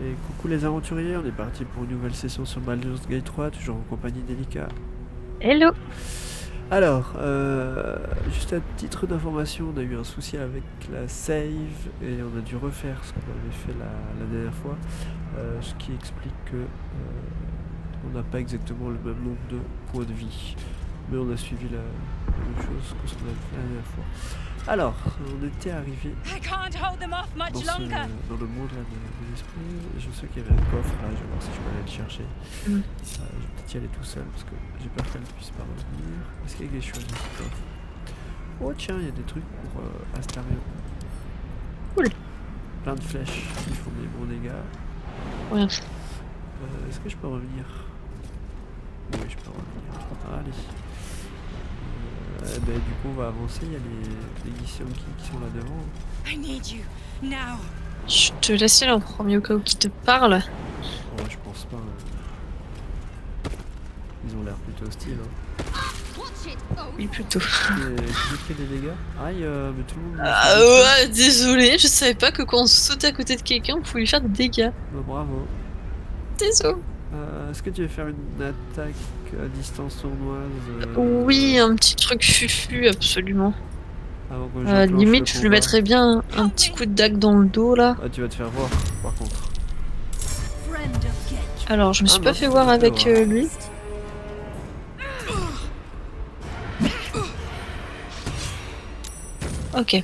Et coucou les aventuriers, on est parti pour une nouvelle session sur Baldur's Gate 3, toujours en compagnie d'Elika. Hello. Alors, juste à titre d'information, on a eu un souci avec la save et on a dû refaire ce qu'on avait fait la dernière fois, ce qui explique que on n'a pas exactement le même nombre de points de vie, mais on a suivi la même chose que ce qu'on avait fait la dernière fois. Alors, on était arrivé dans le monde là, de l'esprit. Je sais qu'il y avait un coffre là, je vais voir si je peux aller le chercher. Je vais peut-être y aller tout seul parce que j'ai peur qu'elle ne puisse pas revenir. Est-ce qu'il y a quelque chose dans ce coffre? Oh tiens, il y a des trucs pour Astarion. Cool. Plein de flèches qui font des bons dégâts. Ouais. Est-ce que je peux revenir? Oui, je peux revenir. Allez. Du coup, on va avancer. Il y a les Githyanki qui sont là devant. Je te laisse aller en premier au cas où qui te parle. Oh, je pense pas. Ils ont l'air plutôt hostiles. Oui, plutôt. Qui fait des dégâts? Aïe, mais tout le monde. Ouais, désolé, je savais pas que quand on sautait à côté de quelqu'un, on pouvait lui faire des dégâts. Bah, bravo. Désolé. Est-ce que tu veux faire une attaque à distance sournoise Oui, un petit truc fufu, absolument. avant que Limite, je lui mettrais bien un petit coup de dague dans le dos là. Ah, tu vas te faire voir par contre. Alors, je me suis pas fait voir avec lui. Ok.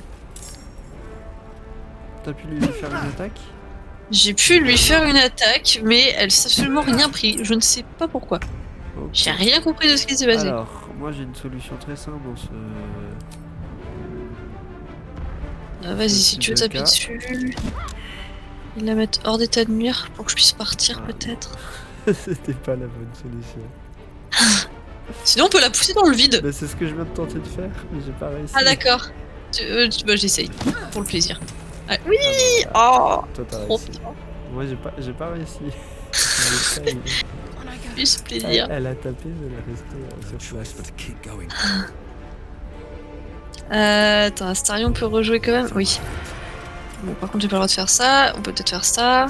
T'as pu lui faire une attaque? J'ai pu lui faire une attaque, mais elle s'est absolument rien pris. Je ne sais pas pourquoi. Okay. J'ai rien compris de ce qui s'est passé. Alors, moi j'ai une solution très simple dans ce. Ah, vas-y, si tu veux taper dessus. Il la mettre hors d'état de nuire pour que je puisse partir peut-être. C'était pas la bonne solution. Sinon on peut la pousser dans le vide. Bah, c'est ce que je viens de tenter de faire, mais j'ai pas réussi. Ah d'accord. Bah, j'essaye, pour le plaisir. Ah, oui. Oh, trop bien. Moi j'ai pas réussi. Plus plaisir. Elle a tapé, mais elle est restée sur place. Attends, Astarion peut rejouer quand même. Oui. Bon, par contre j'ai pas le droit de faire ça. On peut peut-être faire ça.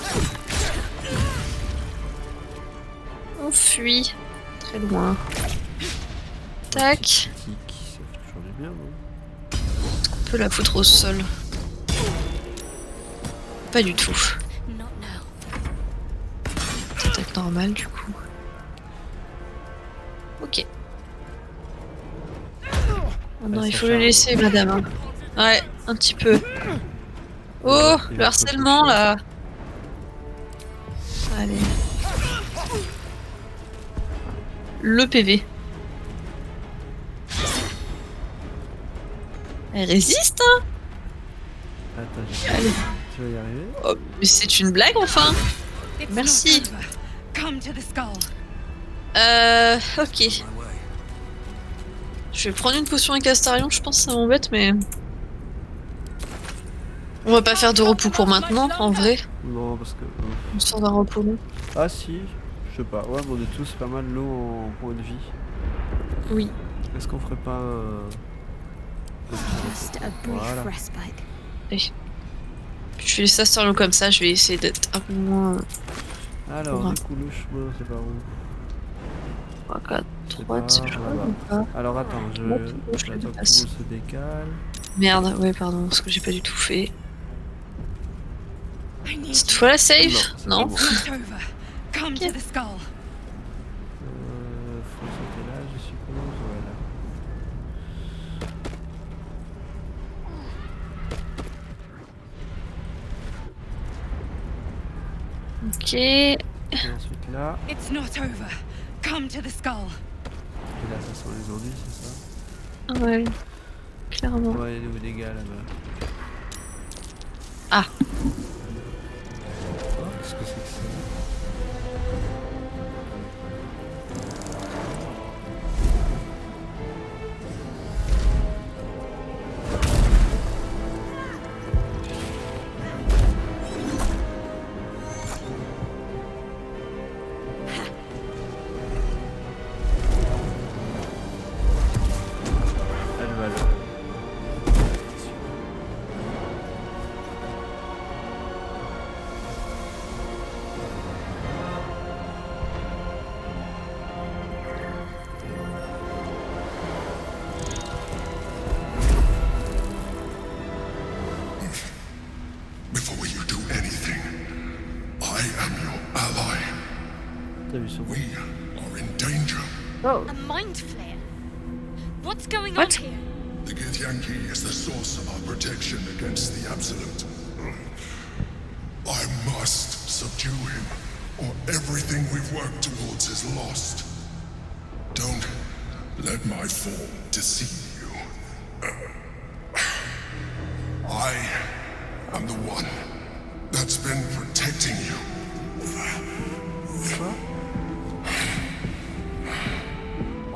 On fuit. Très loin. Tac. On peut la foutre au sol. Pas du tout. Attaque normale du coup. Ok. Oh non, il faut le laisser, madame. Hein. Ouais, un petit peu. Oh, le harcèlement là. Allez. Le PV. Elle résiste, hein. Attends, allez. Tu vas y arriver? Oh, mais c'est une blague enfin. Merci. Ok. Je vais prendre une potion avec Astarion, je pense que ça m'embête, mais... On va pas faire de repos pour maintenant, en vrai. Non, parce que... On sort d'un repos long. Ah si, je sais pas. Ouais, mais on est tous pas mal low en points de vie. Oui. Est-ce qu'on ferait pas voilà. Et... Je vais laisser Astarion comme ça, je vais essayer d'être un peu moins... Alors, du coup, le chemin, c'est par où? 3, 4, 3, je crois ou pas? Alors attends, j'attends que tout le monde se décale. Merde, ouais pardon, parce que j'ai pas du tout fait. Cette fois la save? Non. Faut sauter là, je suppose, voilà. Ok. Et ensuite là. Et là, ça sent les ennuis, c'est ça? Ouais, clairement. Ouais, il y a des nouveaux dégâts là-bas. Ah. Oh, qu'est-ce que c'est que ça? t'as vu son nom? We are in danger. Oh! A mind flare? What's going What? on here? The Githyanki is the source of our protection against the Absolute. I must subdue him, or everything we've worked towards is lost. Don't let my form deceive you. I am the one that's been protecting you.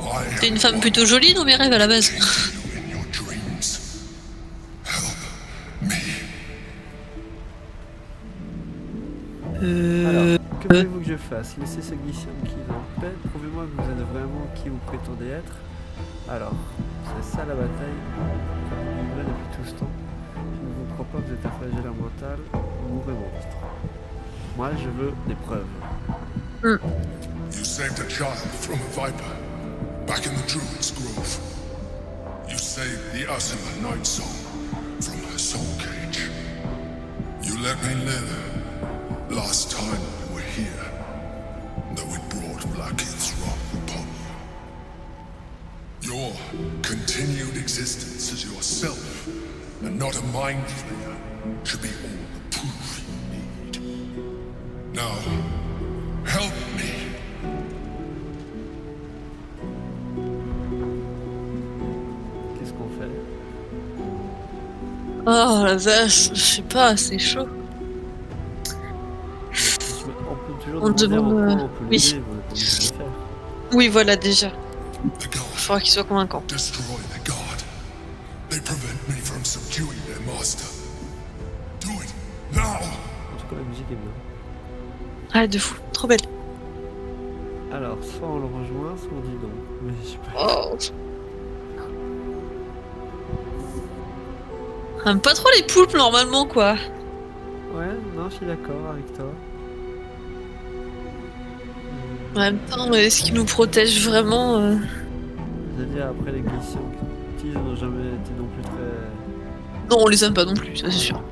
I T'es une femme plutôt jolie dans mes rêves à la base. changed you in your dreams. Help me. Alors, que voulez-vous que je fasse? Laissez ce Glycium qui est en paix. Prouvez-moi que vous êtes vraiment qui vous prétendez être. Alors, c'est ça la bataille. Comme vous livrez depuis tout ce temps. Je ne vous crois pas, vous êtes un flagelleur mental. Mourrez monstre. Moi, je veux des preuves. You saved a child from a viper back in the Druid's Grove. You saved the Asima Night Song from her soul cage. You let me live last time we were here, though it brought Blackheath's wrath upon you. Your continued existence as yourself and not a mind flayer should be all the proof you need. Now, help me. Qu'est-ce qu'on fait? Oh la vache, je sais pas, c'est chaud. On peut toujours On demander en demande, quoi on peut oui. l'aider, on est pas obligé de le faire. Oui, voilà déjà. The gods Faudra qu'il soit convaincant. destroy the god. They prevent me from subduing their master. Do it now. En tout cas, la musique est bien. Ah, de fou, trop belle. Alors, soit on le rejoint, soit on dit non. Mais je sais pas. Oh. J'aime pas trop les poulpes normalement quoi. Ouais, non, je suis d'accord avec toi. En même temps, est-ce qu'ils nous protègent vraiment C'est-à-dire, après les Glyciens qui n'ont jamais été non plus très. Non, on les aime pas non plus, ça c'est sûr.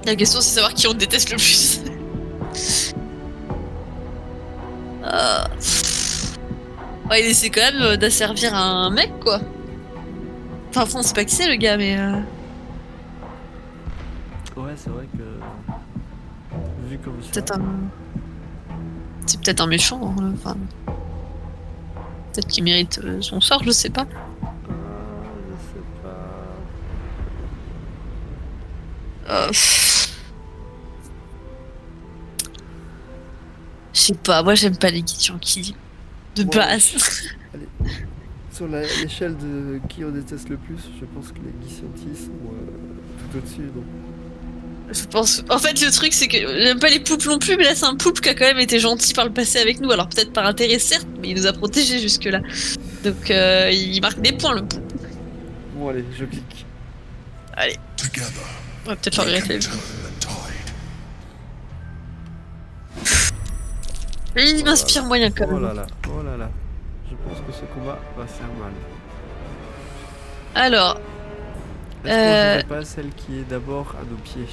La question c'est de savoir qui on déteste le plus. Ouais, il essaie quand même d'asservir un mec quoi. Enfin, on sait pas qui c'est le gars, mais. Ouais, c'est vrai que. Vu comme ça. Peut-être un. C'est peut-être un méchant, hein, enfin. Peut-être qu'il mérite son sort, je sais pas. Je sais pas. Je sais pas, moi j'aime pas les Githyanki. De Moi, base. Allez. Sur l'échelle de qui on déteste le plus, je pense que les Glycianti sont tout au-dessus. Donc. Je pense. En fait, le truc, c'est que j'aime pas les poulpes non plus, mais là, c'est un poulpe qui a quand même été gentil par le passé avec nous. Alors, peut-être par intérêt, certes, mais il nous a protégés jusque-là. Donc, il marque des points, le poulpe. Bon, allez, je clique. Allez, Together, on va peut-être le we regretter. can turn the tide. Il m'inspire moyen quand Oh même. là là, oh là là. Je pense que ce combat va faire mal. Alors, Est-ce qu'on dirait pas celle qui est d'abord à nos pieds?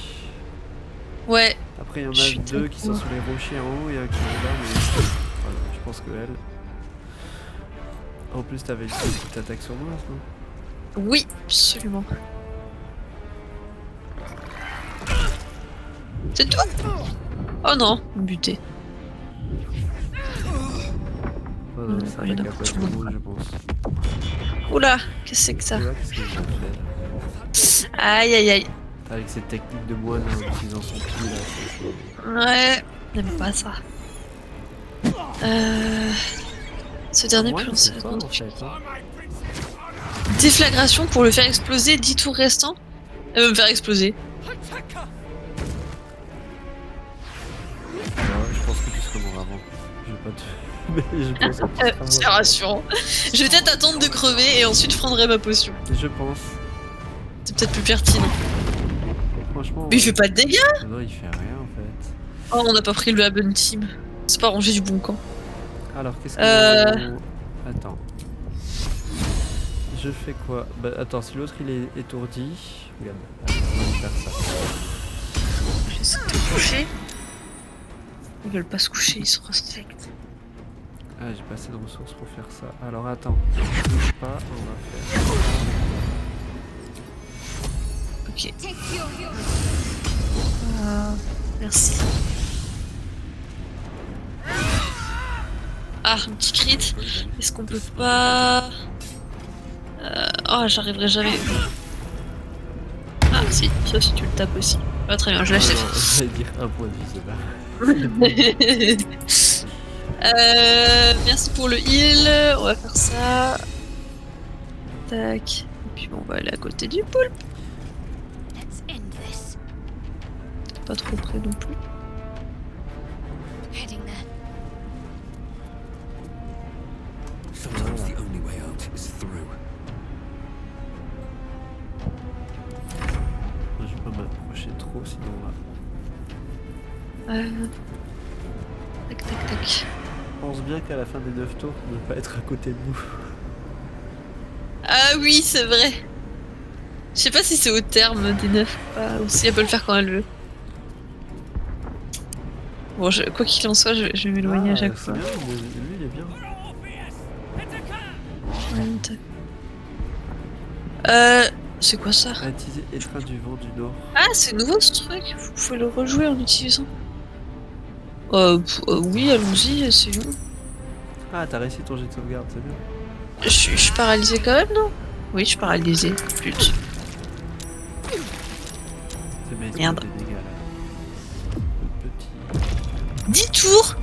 ouais. Après, il y en Je a suis deux qui sont d'accord. sur les rochers en haut et un qui est là, mais voilà, je pense que elle. En plus, t'avais une petite attaque sur moi, non? Oui, absolument. C'est tout? Oh non, buté. Oh non, ça il y en a attaque beaucoup après de tout le monde. monde, je pense. Oula, qu'est-ce que c'est que ça? Tu vois, qu'est-ce que j'ai fait Aïe aïe aïe. avec cette technique de moine en utilisant son pied là, c'est- Ouais, j'aime pas ça. Ce dernier Moine, plus c'est lancé. fort, en fait, hein. Déflagration pour le faire exploser 10 tours restants. Elle veut me faire exploser. Ouais, je pense que tu serais mort avant. Je vais pas te. Mais je pense que tu seras mort C'est avant. rassurant. Je vais peut-être attendre de crever et ensuite je prendrai ma potion. Je pense. C'est peut-être plus pertinent. Franchement. Mais il fait pas de dégâts. Non, il fait rien en fait. Oh, on n'a pas pris le bonne team. C'est pas rangé du bon camp. Alors, qu'est-ce que. Attends. Je fais quoi? Bah, attends, si l'autre il est étourdi. Regarde, allez, on va faire ça. J'essaie de te toucher. Ils veulent pas se coucher, ils se respectent. Ah, j'ai pas assez de ressources pour faire ça. Alors attends, bouge pas, on va faire. Ok. Take your Merci. Ah, un petit crit. Est-ce qu'on peut pas... Oh, j'arriverai jamais. Ah, si, ça si tu le tapes aussi. Ah, très bien, je l'achète. J'allais dire un point de vie, c'est là. Merci pour le heal. On va faire ça. Tac. Et puis bon, on va aller à côté du poule. Let's end this. Pas trop près non plus. Heading there. Sometimes the only way out is through. Je vais pas m'approcher trop, sinon là. Tac, tac, tac. Pense bien qu'à la fin des 9 tours, ne pas être à côté de nous. Ah oui, c'est vrai. Je sais pas si c'est au terme des 9 ou si elle peut le faire quand elle veut. Bon, quoi qu'il en soit, je vais m'éloigner à chaque c'est fois. bien, mais lui il est bien. Ouais, c'est quoi ça? Attiser étreint du vent du nord. Ah, c'est nouveau ce truc. Vous pouvez le rejouer en utilisant. Oui, allons-y, essayons. Ah, t'as réussi ton jet de sauvegarde, c'est bien. Je suis paralysé quand même, non? Oui, je suis paralysé. Flûte. C'est bien, Merde. des dégâts là. Le petit. 10 tours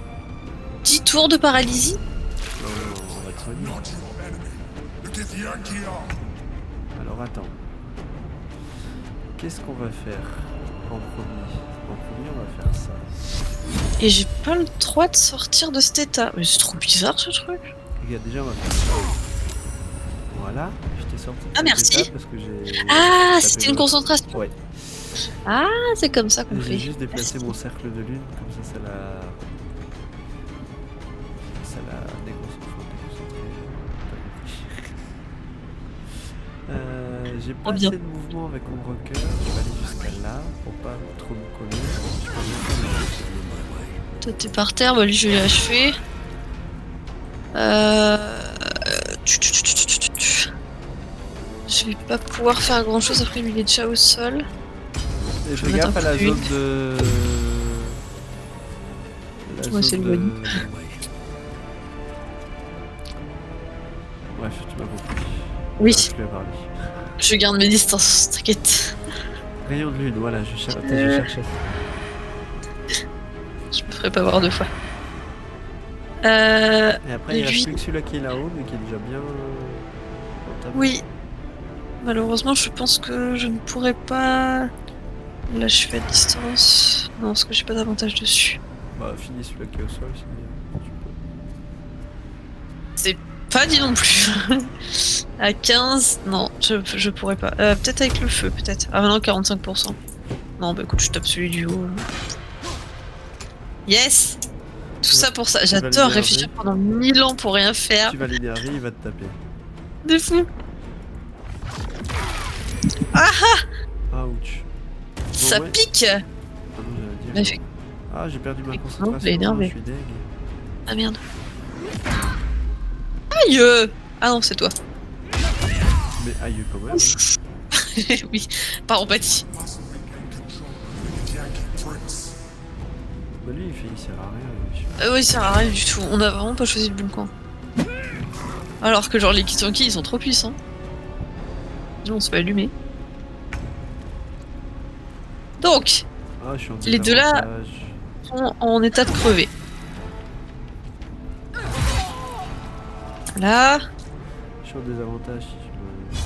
10 tours de paralysie? Non, on va te soigner. Not your enemy. The Githyanki are. Alors attends. Qu'est-ce qu'on va faire en premier? En premier, on va faire ça. Et j'ai pas le droit de sortir de cet état. Mais c'est trop bizarre ce truc. Regarde, déjà, on va faire ça. Voilà, je t'ai sorti de Ah, cet merci. état parce que j'ai. Ah, tapé c'était une le- concentration. Ouais. Ah, c'est comme ça qu'on J'ai fait. juste déplacé mon cercle de lune, comme ça, ça l'a. Ça l'a déconcentré. J'ai pas Oh, bien. assez de mouvement avec mon rocker, je vais aller jusqu'à là pour pas trop me coller. Je peux aller faire Toi t'es par terre, bah lui je vais l'achever. Je vais pas pouvoir faire grand chose après lui il est déjà au sol. Et Je fais vais mettre gaffe un à la peu zone une. de. La Ouais, c'est zone le de- bonus. Bref, tu m'as compris. Oui, Je lui ai parlé. je garde mes distances, t'inquiète. Rayon de lune, voilà, je cherchais. Je me ferai pas voir deux fois. Et après, il lui- reste plus que celui-là qui est là-haut, mais qui est déjà bien. Entamé. Oui. Malheureusement, je pense que je ne pourrai pas l'achever à distance. Non, parce que j'ai pas d'avantage dessus. Bah, finis celui-là qui est au sol, si tu peux. C'est pas dit non plus. À 15, non, je pourrais pas. Peut-être avec le feu, peut-être. Ah non, 45%. Non, bah écoute, je tape celui du haut. Yes! Tout ça pour ça. vas J'adore l'énerver. réfléchir pendant 1000 ans pour rien faire. Tu vas l'énerver, il va te taper. De fou. Ouch. Ça ouais. pique! Ah non, j'allais dire. Bah, fait- Ah, j'ai perdu ma Non, concentration. je l'ai énervé. Je suis deg. Ah merde. Aïe! Ah non, c'est toi. Mais aïe, quand même. Hein. Oui, par empathie. Must regain control of the Githyanki prince. Bah, lui, il sert à rien. Oui, ça sert à rien du tout. On a vraiment pas choisi le bon camp. Alors que genre les Githyanki ils sont trop puissants. Sinon on se fait allumer. Donc, Ah, je suis en Les deux là- désavantage. sont en état de crever. Là, Je suis en désavantage si je me.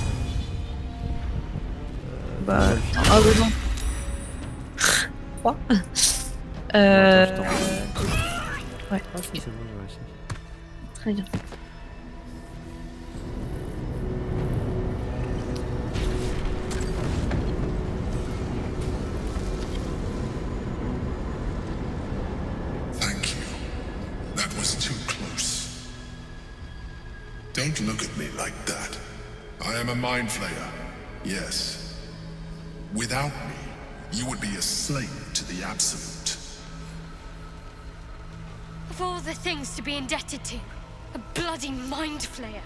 bah, je vais le finir. ah bah non. 3. Attends, Ouais, Ah, si, c'est bon, j'ai réussi. très bien. Thank you. That was too close. Don't look at me like that. I am a mind flayer. Yes. Without me, you would be a slave to the Absolute. Of all the things to be indebted to, a bloody mind flayer.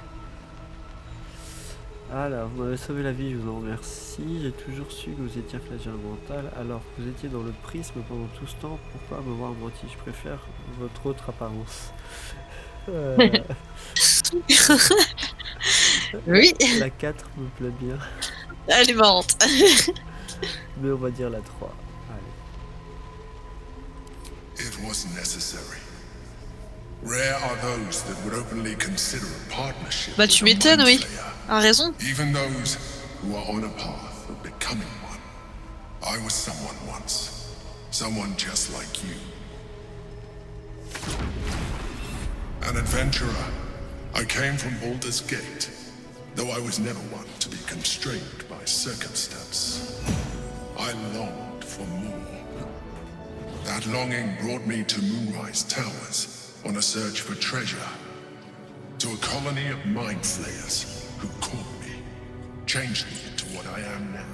Alors, vous m'avez sauvé la vie, je vous en remercie. J'ai toujours su que vous étiez un flagelle mental. Alors, vous étiez dans le prisme pendant tout ce temps. Pourquoi me voir mentir? Je préfère votre autre apparence. Oui, La 4 me plaît bien, elle est marrante. mais on va dire la 3. Allez. It was necessary. Rare are those that would openly consider a partnership. Bah tu with a m'étonnes, oui. Mindflayer. A raison. Even those who are on a path of becoming one. I was someone once. Someone just like you. An adventurer. I came from Baldur's Gate, though I was never one to be constrained by circumstance. I longed for more. That longing brought me to Moonrise Towers on a search for treasure. To a colony of mind flayers who caught me, changed me into what I am now.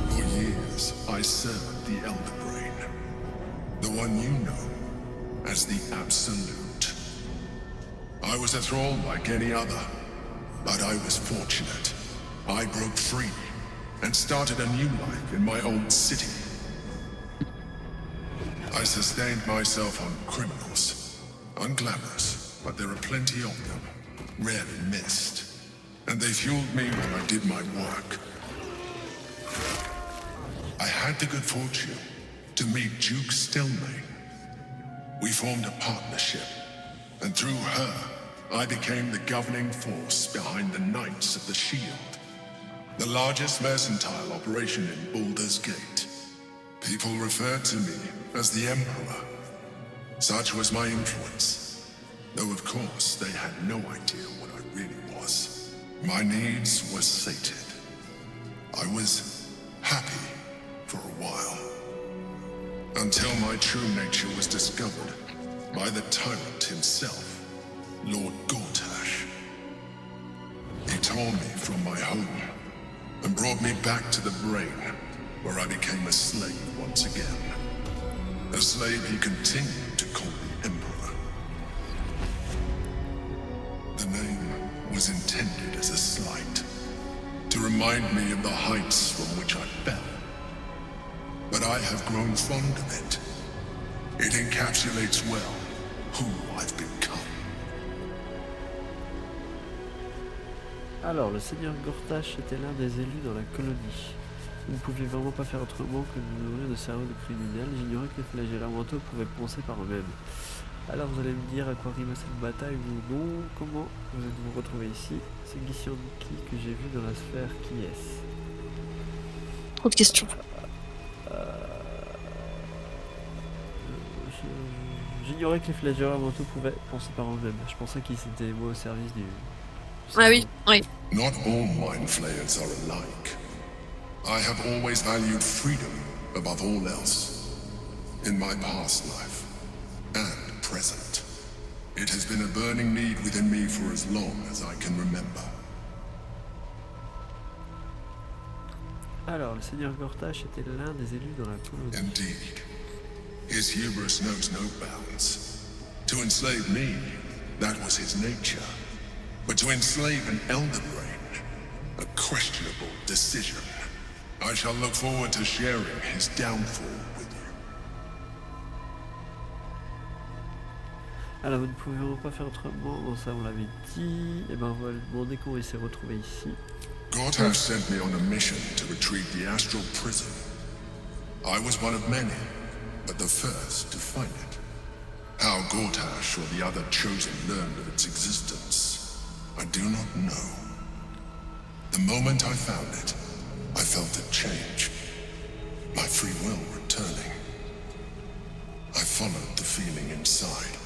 For years, I served the Elder Brain, the one you know as the Absolute. I was a thrall like any other, but I was fortunate. I broke free and started a new life in my own city. I sustained myself on criminals, unglamorous, but there are plenty of them, rarely missed, and they fueled me while I did my work. I had the good fortune to meet Duke Stelmane. We formed a partnership, and through her, I became the governing force behind the Knights of the Shield, the largest mercantile operation in Baldur's Gate. People referred to me as the Emperor. Such was my influence, though of course they had no idea what I really was. My needs were sated. I was happy for a while, until my true nature was discovered by the tyrant himself, Lord Gortash. He tore me from my home and brought me back to the Brain, where I became a slave once again. A slave he continued to call the Emperor. The name was intended as a slight, to remind me of the heights from which I fell. But I have grown fond of it. It encapsulates well who I've become. Alors, le seigneur Gortash était l'un des élus dans la colonie. Vous ne pouviez vraiment pas faire autrement que de nous nourrir de cerveaux de criminels. J'ignorais que les flagellamentaux pouvaient penser par eux-mêmes. Alors vous allez me dire à quoi rime cette bataille ou non. Comment vous êtes-vous retrouvé ici? C'est Githyanki que j'ai vu dans la sphère. Qui est-ce? Trop de questions. J'ignorais que les flagellamentaux pouvaient penser par eux-mêmes. Je pensais qu'ils étaient moi au service du... Ah oui, oui. Not all mind flayers are alike. I have always valued freedom above all else. In my past life and present. It has been a burning need within me for as long as I can remember. Alors, le seigneur Gortash était l'un des élus dans la colonie. Indeed. His hubris knows no bounds. To enslave me, that was his nature. But to enslave an Elder Brain, a questionable decision. I shall look forward to sharing his downfall with you. Alors, vous ne pouvez pas faire autrement, bon ça on l'avait dit. Et ben on va lui demander comment il s'est retrouvé ici. Gortash sent me on a mission to retrieve the Astral Prison. I was one of many, but the first to find it. How Gortash or the other chosen learned of its existence, I do not know. The moment I found it, I felt a change. My free will returning. I followed the feeling inside,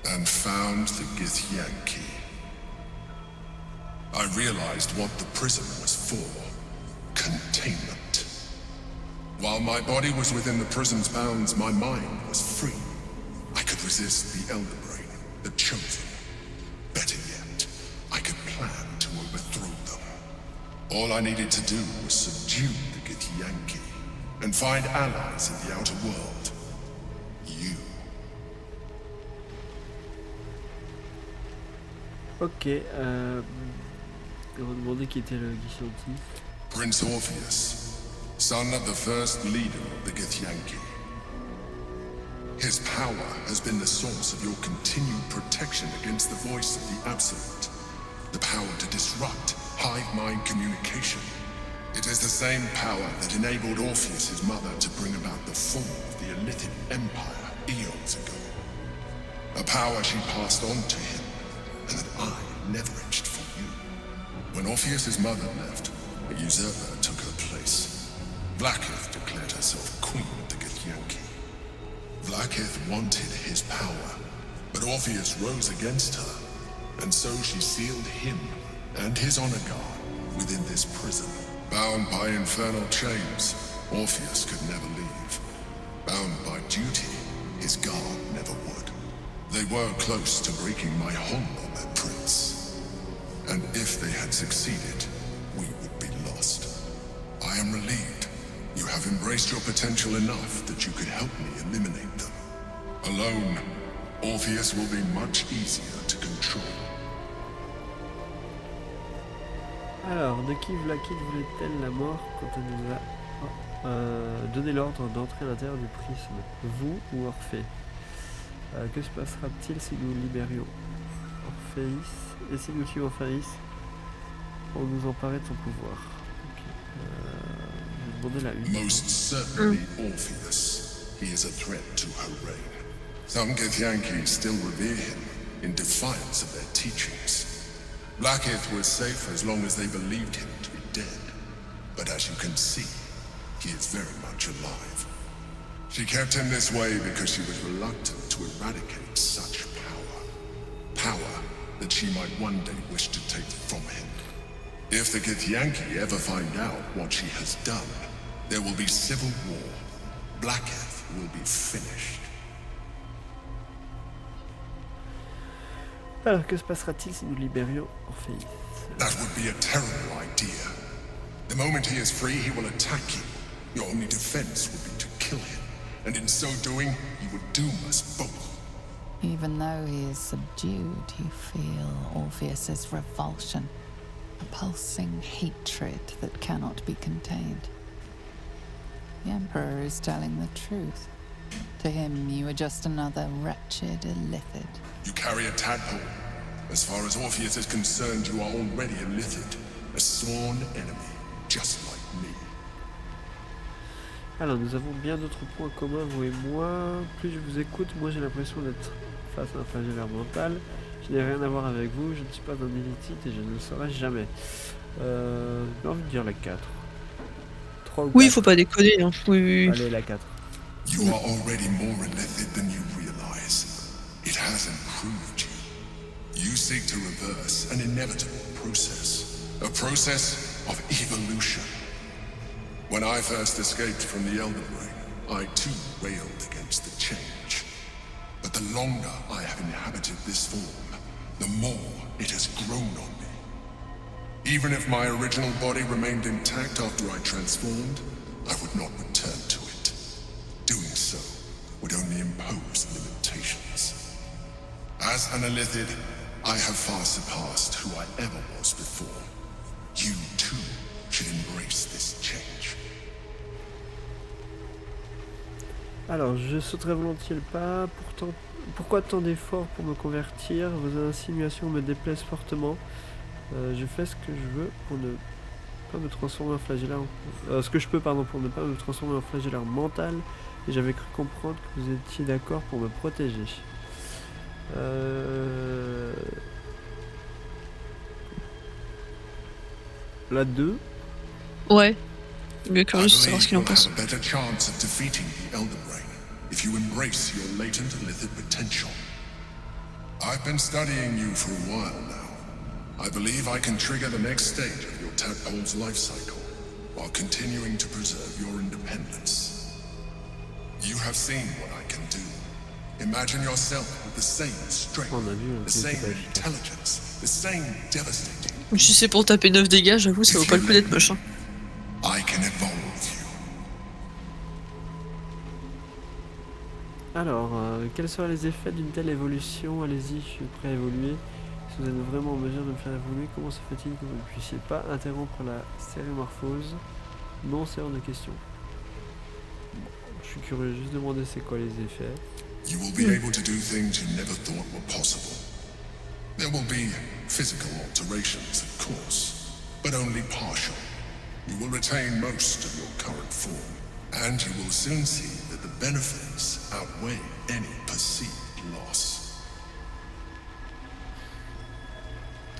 and found the Githyanki. I realized what the prison was for. Containment. While my body was within the prison's bounds, my mind was free. I could resist the Elder Brain, the Chosen. Better yet, I could plan to overthrow them. All I needed to do was subdue the Githyanki. and find allies in the outer world. You. Ok, on va demander qui était le Githyanki. Prince Orpheus, son of the first leader of the Githyanki. His power has been the source of your continued protection against the voice of the Absolute. The power to disrupt hive mind communication. It is the same power that enabled Orpheus's mother to bring about the fall of the Illithid Empire eons ago. A power she passed on to him, and that I leveraged for you. When Orpheus's mother left, a usurper took her place. Blackith declared herself queen of the Githyanki. Blackith wanted his power, but Orpheus rose against her, and so she sealed him and his honor guard within this prison. Bound by infernal chains, Orpheus could never leave. Bound by duty, his guard never would. They were close to breaking my hold on that prince. And if they had succeeded, we would be lost. I am relieved. You have embraced your potential enough that you could help me eliminate them. Alone, Orpheus will be much easier to control. Alors, de qui Vlaakith voulait-elle la mort quand elle nous a donné l'ordre d'entrer à l'intérieur du prisme? Vous ou Orphée? Que se passera-t-il si nous libérions Orpheus? Et si nous tuons Orpheus pour nous emparer de son pouvoir? Je vais demander la une. Most certainly Orpheus. He is a threat to her reign. Some Githyanki still revere him in defiance of their teachings. Blackith was safe as long as they believed him to be dead. But as you can see, he is very much alive. She kept him this way because she was reluctant to eradicate such power. Power that she might one day wish to take from him. If the Githyanki ever find out what she has done, there will be civil war. Blackith will be finished. Alors, que se passera-t-il si nous libérions Orpheus? That would be a terrible idea. The moment he is free, he will attack you. Your only defense would be to kill him. And in so doing, he would doom us both. Even though he is subdued, you feel Orpheus's revulsion, a pulsing hatred that cannot be contained. The Emperor is telling the truth. To him, you are just another wretched Illithid. You carry a tadpole. As far as Orpheus is concerned, you are already a Illithid, a sworn enemy, just like me. Alors, nous avons bien d'autres points communs, vous et moi. Plus je vous écoute, moi j'ai l'impression d'être face à un flagellaire mental. Je n'ai rien à voir avec vous, je ne suis pas un élitite et je ne le serai jamais. J'ai envie de dire la 4. 3 ou 4. Oui, faut pas déconner. Hein. Oui. Allez, la 4. You are already more Illithid than you realize. It has improved you. You seek to reverse an inevitable process. A process of evolution. When I first escaped from the Elden Ring, I too railed against the change. But the longer I have inhabited this form, the more it has grown on me. Even if my original body remained intact after I transformed, I would not return to it. Doing so would only impose limitations. As an Illithid, I have far surpassed who I ever was before. You too should embrace this change. Alors, je sauterai volontiers le pas. Pourtant, pourquoi tant d'efforts pour me convertir? Vos insinuations me déplaisent fortement. Je fais ce que je veux pour ne pas me transformer en flagellaire. Ce que je peux, pardon, pour ne pas me transformer en flagellaire mental. Et j'avais cru comprendre que vous étiez d'accord pour me protéger. La 2. Ouais. Mais I curieux de savoir believe ce qu'il en you'll pense. have a better chance of defeating the Elden Ring if you embrace your latent Illithid potential. I've been studying you for a while now. I believe I can trigger the next stage of your tadpole's life cycle while continuing to preserve your independence. You have seen what I can do. Imagine yourself with the same strength, On a vu, the same intelligence, the same devastating. Si c'est pour taper 9 dégâts, j'avoue, ça vaut pas le coup d'être moche. Hein. I can evolve you. Alors, quels seraient les effets d'une telle évolution? Allez-y, je suis prêt à évoluer. Si vous êtes vraiment en mesure de me faire évoluer, comment se fait-il que vous ne puissiez pas interrompre la stéréomorphose? Non, c'est hors de question. Bon, je suis curieux, juste demander c'est quoi les effets. You will be able to do things you never thought were possible. There will be physical alterations, of course, but only partial. You will retain most of your current form, and you will soon see that the benefits outweigh any perceived loss.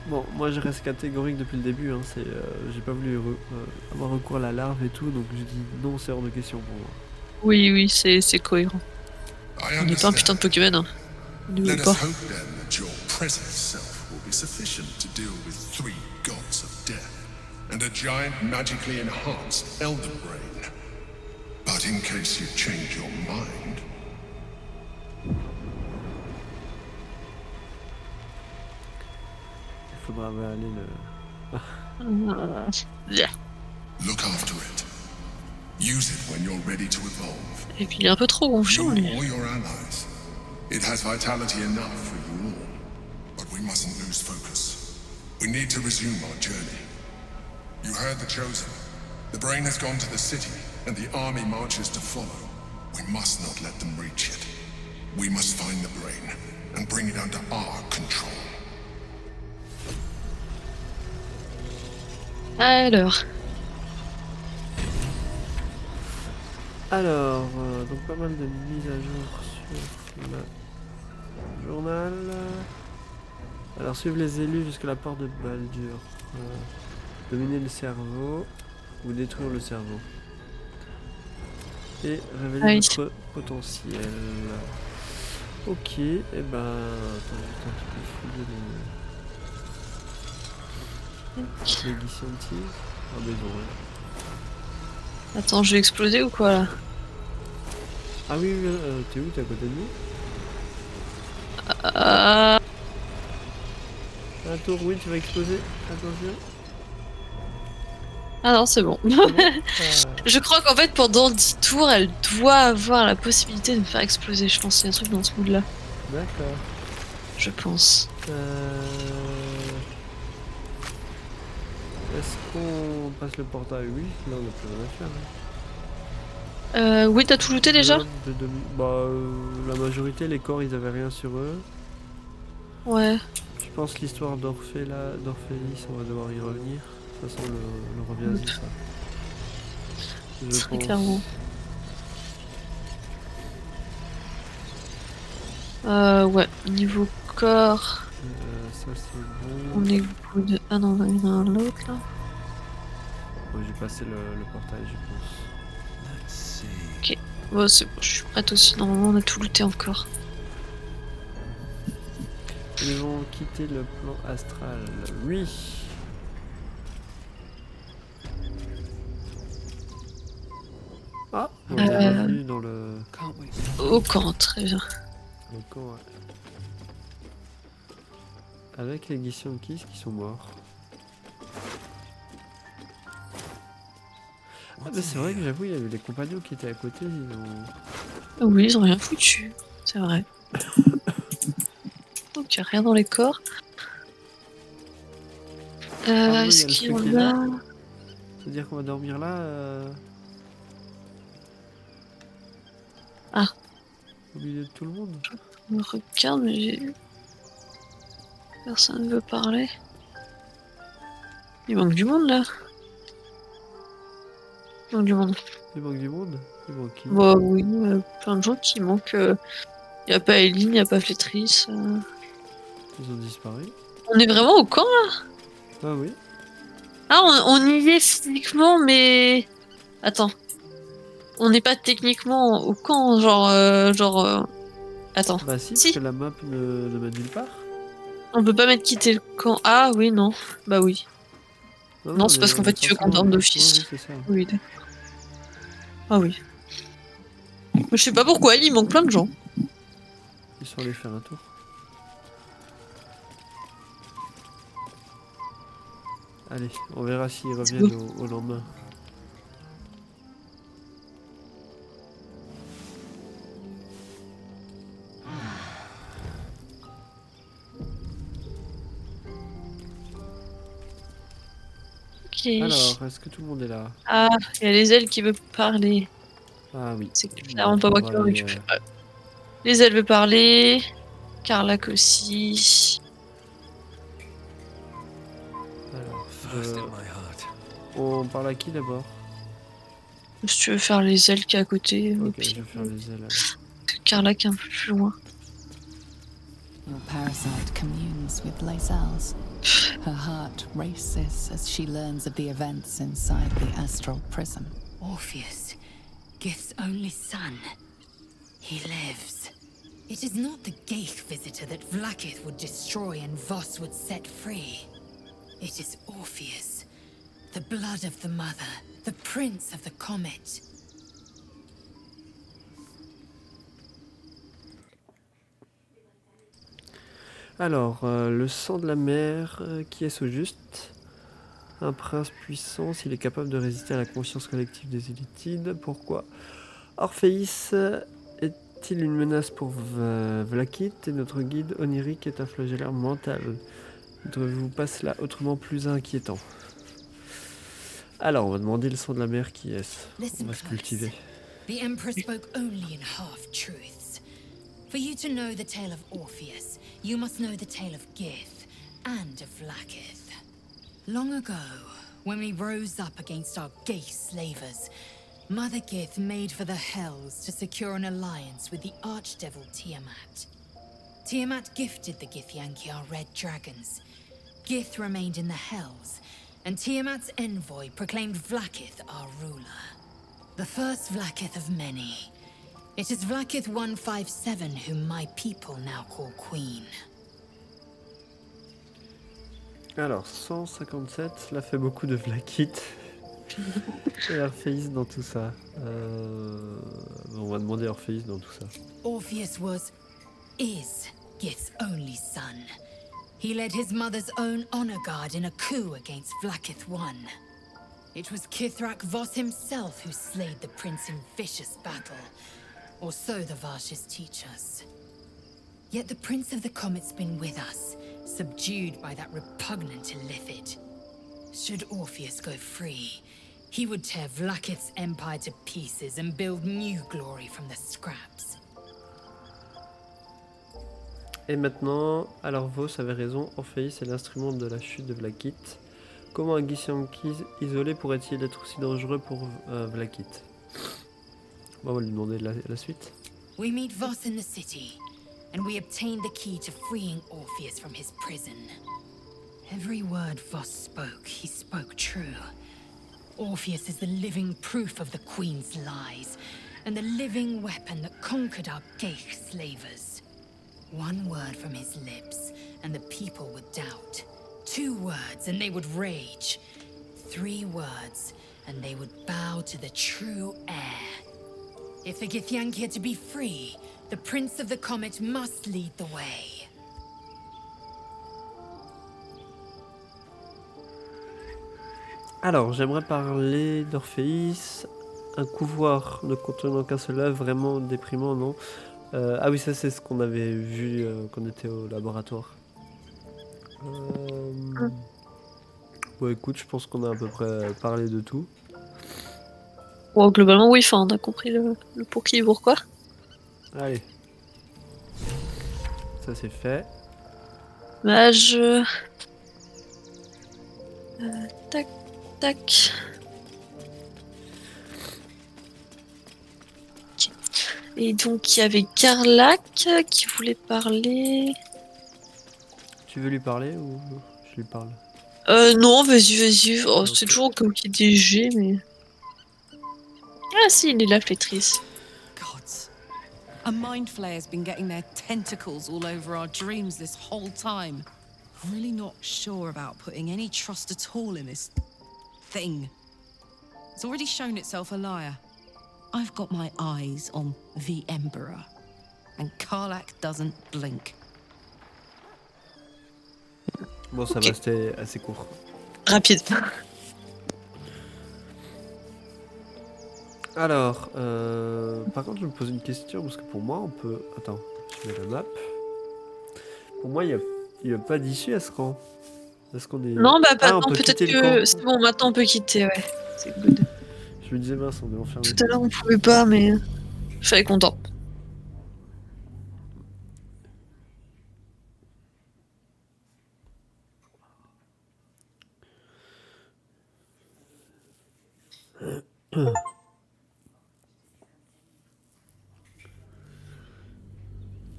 Bon, moi je reste catégorique depuis le début, hein, j'ai pas voulu avoir recours à la larve et tout, donc je dis non, c'est hors de question pour moi. Oui, c'est cohérent. I On n'est pas un putain de Pokémon, hein. Ne Let voulez us pas. hope then that your present self will be sufficient to deal with 3 gods of death and a giant magically enhanced Elder Brain. But in case you change your mind, Il faudra aller le... Yeah. look after it. Use it when you're ready to evolve. Et puis il est un peu trop You gonflant, lui. or your allies. It has vitality enough for you all. But we mustn't lose focus. We need to resume our journey. You heard the Chosen. The brain has gone to the city, and the army marches to follow. We must not let them reach it. We must find the brain, and bring it under our control. Alors, donc pas mal de mises à jour sur le journal. Alors, suivre les élus jusqu'à la porte de Baldur. Dominer le cerveau ou détruire le cerveau. Et révéler notre potentiel. Ok, et ben... Attends, juste un petit peu fouiller les scientifiques. Ah mais non, ouais. Attends, je vais exploser ou quoi là? Ah oui, oui, t'es où? T'es à côté de nous? Un tour, oui, tu vas exploser. Attention. Ah non, c'est bon. C'est bon. Je crois qu'en fait, pendant 10 tours, elle doit avoir la possibilité de me faire exploser. Je pense qu'il y a un truc dans ce mood-là. D'accord. Je pense. Est-ce qu'on passe le portail? Oui, là on a plus rien à faire. Hein. Oui, t'as tout looté déjà? La majorité, les corps, ils avaient rien sur eux. Ouais. Je pense que l'histoire d'Orphélis, on va devoir y revenir. De toute façon, le revient ça. Très clairement. Ouais, niveau corps. Ça c'est bon. On est good. Ah non, il y en a un autre là. Ouais, j'ai passé le portail, je pense. Ok, bon, c'est bon, je suis prête aussi. Normalement, on a tout looté encore. Ils vont quitter le plan astral. Oui. Ah, on est revenu dans le... Au camp, très bien. Le camp, ouais. Avec les Githyanki qui sont morts. Ah bah c'est vrai que j'avoue, il y avait des compagnons qui étaient à côté, ils ont... Oui, ils ont rien foutu. C'est vrai. Donc, il n'y a rien dans les corps. Est-ce qu'il y en a... C'est-à-dire qu'on va dormir là Ah. Au milieu de tout le monde. Je me regarde, mais j'ai... Personne ne veut parler. Il manque du monde là. Il manque du monde. Il manque du monde? Il manque qui? Bah oui, plein de gens qui manquent. Y a pas Eileen, y a pas Flétrice. Ils ont disparu. On est vraiment au camp là? Ah oui. Ah, on y est physiquement, mais... Attends. On n'est pas techniquement au camp, Attends. Bah si, Si. parce que la map ne mène nulle part. On peut pas mettre quitter le camp. Ah oui, non. Bah oui. Non, c'est parce qu'en fait, tu veux qu'on dorme d'office. Oui, c'est ça. Oui, d'accord. Ah oui. Mais je sais pas pourquoi, il manque plein de gens. Ils sont allés faire un tour. Allez, on verra s'ils reviennent au lendemain. Ok. Alors, est-ce que tout le monde est là? Ah, il y a les ailes qui veulent parler. Ah oui. C'est clairement Donc, pas on moi va qui m'en aller, occupe. Les ailes veulent parler. Carlac aussi. Alors, Fast in my heart. on parle à qui d'abord? Si tu veux faire les ailes qui est à côté. au Ok, je pire. vais faire les ailes. Carlac est un peu plus loin. Your parasite communes with Lae'zel's. Her heart races as she learns of the events inside the astral prism. Orpheus, Gith's only son. He lives. It is not the Gaith visitor that Vlaakith would destroy and Voss would set free. It is Orpheus, the blood of the mother, the prince of the comet. Alors, le sang de la mer, qui est-ce au juste? Un prince puissant, s'il est capable de résister à la conscience collective des Illithides. Pourquoi Orpheus est-il une menace pour Vlaakith et notre guide onirique est un flagellaire mental? Ne trouvez-vous pas cela autrement plus inquiétant? Alors, on va demander le sang de la mer, qui est-ce? On Listen va se close. cultiver. The Emperor spoke only in half-truths. For you to know the tale of Orpheus, you must know the tale of Gith and of Vlaakith. Long ago, when we rose up against our Gaith slavers, Mother Gith made for the Hells to secure an alliance with the Archdevil Tiamat. Tiamat gifted the Githyanki our red dragons. Gith remained in the Hells, and Tiamat's envoy proclaimed Vlaakith our ruler. The first Vlaakith of many. It is Vlaakith 157 whom my people now call Queen. Alors, 157, cela fait beaucoup de Vlaakith. Et Orpheus dans tout ça. On va demander Orpheus dans tout ça. Orpheus is Gith's only son. He led his mother's own honor guard in a coup against Vlaakith I. It was Kithrak Voss himself who slayed the prince in vicious battle, or so the Varshas teach us. Yet the Prince of the Comet's been with us, subdued by that repugnant Illithid. Should Orpheus go free, he would tear Vlaakith's empire to pieces and build new glory from the scraps. Et maintenant, alors Voss avait raison, Orpheus est l'instrument de la chute de Vlaakith. Comment un Githyanki isolé pourrait-il être aussi dangereux pour Vlaakith? Bon, on va lui demander la suite. We meet Voss in the city, and we obtain the key to freeing Orpheus from his prison. Every word Voss spoke, he spoke true. Orpheus is the living proof of the Queen's lies, and the living weapon that conquered our Gaith slavers. One word from his lips, and the people would doubt. 2 words, and they would rage. 3 words, and they would bow to the true heir. If the Githyanki are to be free, the Prince of the Comet must lead the way. Alors, j'aimerais parler d'Orpheus. Un couvoir ne contenant qu'un seul œuf, vraiment déprimant, non? Ah oui, ça c'est ce qu'on avait vu quand on était au laboratoire. Bon, écoute, je pense qu'on a à peu près parlé de tout. Bon, globalement, oui, enfin, on a compris le pour qui et pourquoi. Allez. Ça c'est fait. Mage. Tac, tac. Ok. Et donc, il y avait Carlac qui voulait parler. Tu veux lui parler ou je lui parle? Non, vas-y. Oh, Ok. c'est toujours comme qui dit G, mais. Ah, si, il est là, Flétrice. Gods. A mind flayer's been getting their tentacles all over our dreams this whole time. I'm really not sure about putting any trust at all in this thing. It's already shown itself a liar. I've got my eyes on the Emperor, and Karlach doesn't blink. Bon, ça Ok. va, c'était assez court. Rapide. Alors, par contre, je me pose une question, parce que pour moi, on peut... Attends, je mets la map. Pour moi, il n'y a pas d'issue à ce rang. Est-ce qu'on est... Non, bah Ah, on maintenant, peut peut-être quitter le que camp. c'est bon, maintenant on peut quitter, ouais. C'est good. Je me disais, mince, on est enfermé. Tout à l'heure, on pouvait pas, mais je suis content.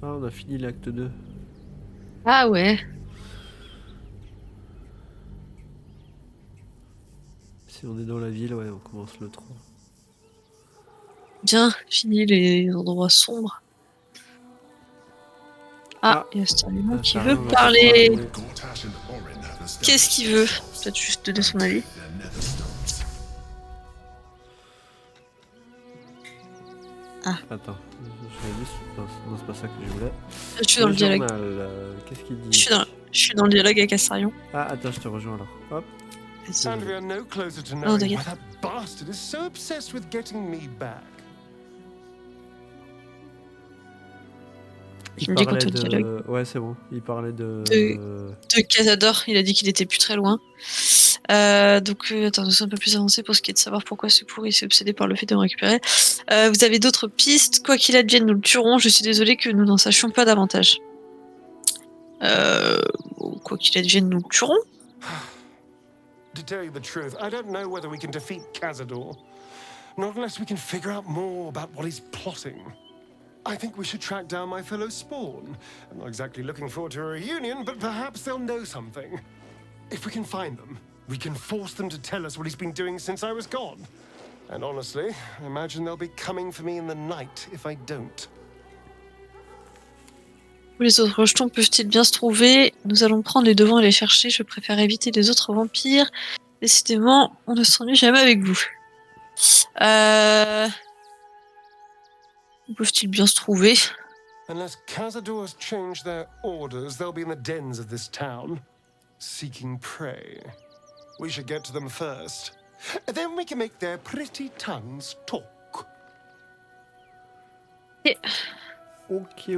Ah, on a fini l'acte 2. Ah ouais. Si on est dans la ville, ouais, on commence le 3. Bien, fini les endroits sombres. Ah, il y a Astarion qui Astarion veut va parler. peut-être parler. Gortash and Orin have established Qu'est-ce qu'il veut? themselves Peut-être juste donner son avis. their nether stones. Attends, j'avais vu... Non, c'est pas ça que je voulais. Je suis dans le dialogue. journal, qu'est-ce qu'il dit? Je suis dans le dialogue avec Astarion. Ah, attends, je te rejoins alors. Hop. And we are no closer to Oh, knowing t'inquiète. why that bastard is so obsessed with getting me back. Il me dit qu'on parlait te de... dialogue. Ouais, c'est bon. Il parlait de... De Cazador, il a dit qu'il était plus très loin. Donc, attends, nous sommes un peu plus avancés pour ce qui est de savoir pourquoi ce pourri s'est obsédé par le fait de me récupérer. Vous avez d'autres pistes? Quoi qu'il advienne, nous le tuerons. Je suis désolé que nous n'en sachions pas davantage. Quoi qu'il advienne, nous le tuerons. To tell you the truth, I don't know whether we can defeat Cazador. Not unless we can figure out more about what he's plotting. I think we should track down my fellow Spawn. I'm not exactly looking forward to a reunion, but perhaps they'll know something. If we can find them, we can force them to tell us what he's been doing since I was gone. And honestly, I imagine they'll be coming for me in the night if I don't. Où les autres rejetons peuvent-ils bien se trouver? Nous allons prendre les devants et les chercher. Je préfère éviter les autres vampires. Décidément, on ne s'ennuie jamais avec vous. Où peuvent-ils bien se trouver? Unless Cazador has changed their orders, they'll be in the dens of this town, seeking prey. We should get to them first. And then we can make their pretty tongues talk. Ok.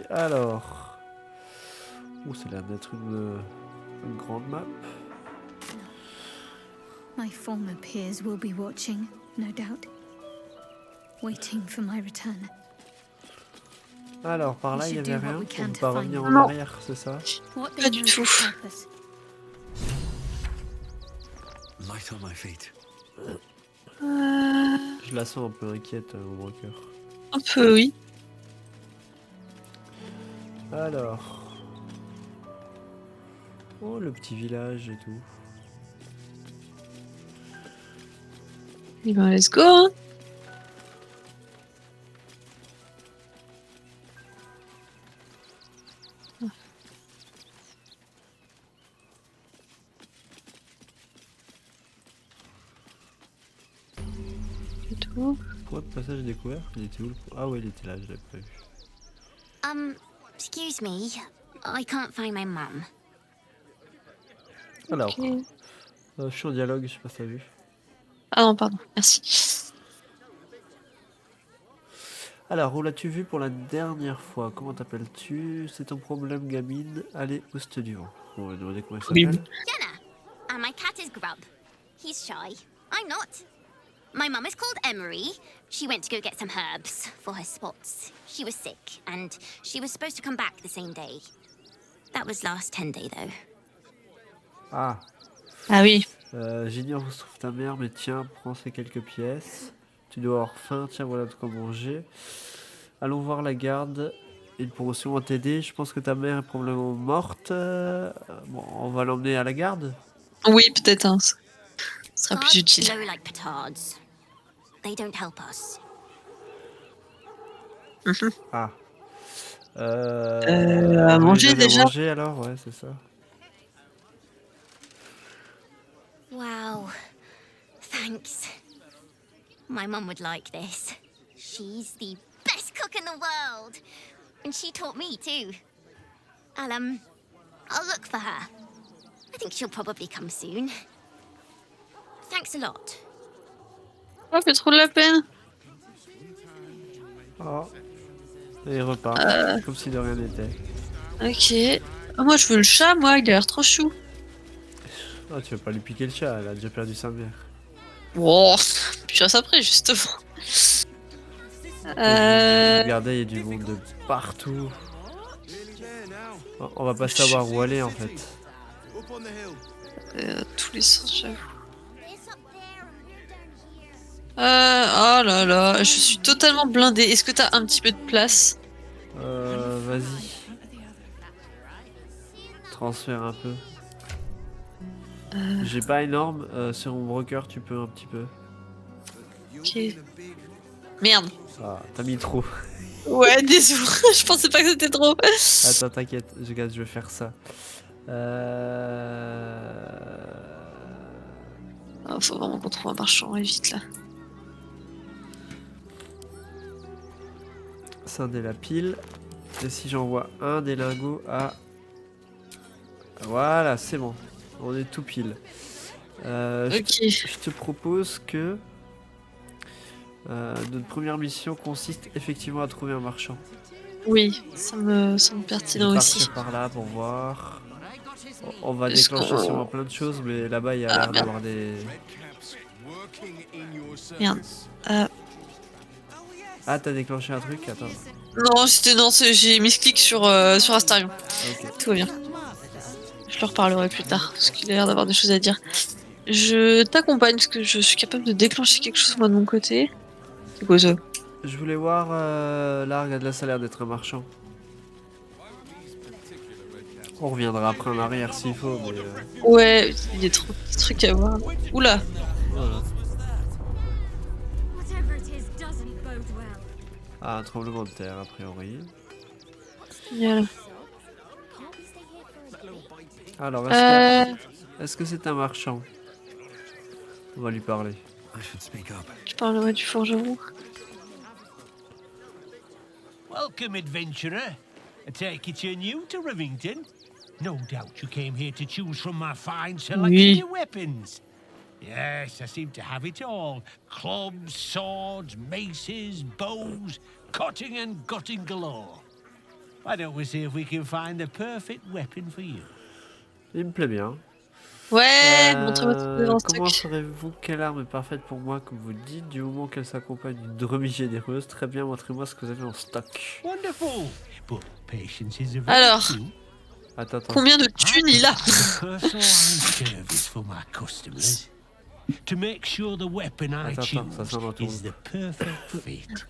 Alors... Oh, ça a l'air d'être une grande map. My former peers will be watching, no doubt. Waiting for my return. Alors, par là, We il y should avait do what rien. we On can peut to pas find revenir en them. Non. arrière, c'est ça? What Pas du dangerous tout. purpose? Light on my feet. Je la sens un peu inquiète, mon broker. Un peu, oui. Alors... Oh, le petit village et tout. Eh ben, let's go. Hein. Et tout. Point de passage découvert? Il était où le... Ah ouais, il était là, je l'avais pas vu. Excuse me. I can't find my mum. Alors, Ok. je suis en dialogue, je sais pas si t'as vu. Ah non, pardon, merci. Alors, où l'as-tu vu pour la dernière fois? Comment t'appelles-tu? C'est ton problème, gamine. Allez, au studio. On va demander comment il Oui. s'appelle. Jenna. And my cat is Grub. He's shy. I'm not. My mum is called Emery. She went to go get some herbs for her spots. She was sick, and she was supposed to come back the same day. That was last 10 day, though. Ah, Ah oui. j'ignore où se trouve ta mère, mais tiens, prends ces quelques pièces. Tu dois avoir faim, tiens, voilà de quoi manger. Allons voir la garde. Ils pourront sûrement t'aider. Je pense que ta mère est probablement morte. Bon, on va l'emmener à la garde. Oui, peut-être, hein. Ce sera plus Guards utile. blow like petards. They don't help us. Ah. À vous manger, les avez déjà. mangé alors, ouais, c'est ça. Wow. Thanks. My mum would like this. She's the best cook in the world. And she taught me too. I'll look for her. I think she'll probably come soon. Thanks a lot. Oh, fait trop de la peine. Oh. Et il repart, comme si de rien n'était. Ok. Oh, moi, je veux le chat, moi, il a l'air trop chou. Ah, tu vas pas lui piquer le chat, elle a déjà perdu sa mère. Oh, puis ça après, justement. Regardez, il y a du monde de partout. On va pas savoir où aller en fait. Tous les sens, j'avoue. Oh là là, je suis totalement blindée. Est-ce que t'as un petit peu de place? Vas-y. Transfère un peu. J'ai pas énorme. Sur mon broker, tu peux un petit peu. Ok. Merde. Ah, t'as mis trop. Ouais, désolé. Je pensais pas que c'était trop. Attends, t'inquiète. Je vais faire ça. Oh, faut vraiment qu'on trouve un marchand, et vite là. Scinder la pile. Et si j'envoie un des lingots à... Voilà, c'est bon. On est tout pile. Je te propose que notre première mission consiste effectivement à trouver un marchand. Oui, ça me semble pertinent aussi. Par là pour voir. On va déclencher sûrement plein de choses, mais là-bas il y a l'air d'avoir des... Merde. Ah, t'as déclenché un truc? Attends. Non, j'ai mis ce clic sur Astarion. Okay. Tout va bien. Je leur parlerai plus tard, parce qu'il a l'air d'avoir des choses à dire. Je t'accompagne, parce que je suis capable de déclencher quelque chose moi de mon côté. C'est quoi ça? Je voulais voir... là, regarde là, ça a l'air d'être un marchand. On reviendra après en arrière s'il faut, mais... Ouais, il y a trop de trucs à voir. Oula. Voilà. Ah, un tremblement de terre, a priori. Génial. Alors, est-ce que c'est un marchand? On va lui parler. Tu parlerais du forgeron? Welcome, adventurer. I take it you're new to Rivington. No doubt you came here to choose from my fine selection of weapons. Yes, I seem to have it all. Clubs, swords, maces, bows, cutting and gutting galore. Why don't we see if we can find the perfect weapon for you? Il me plaît bien. Ouais, montrez-moi tout dans ce truc. Comment saurez-vous quelle arme est parfaite pour moi, comme vous le dites, du moment qu'elle s'accompagne d'une remise généreuse? Très bien, montrez-moi ce que vous avez en stock. Wonderful. But patience is a Alors, attends. Combien de thunes il a? To make sure the weapon I choose is the perfect fit.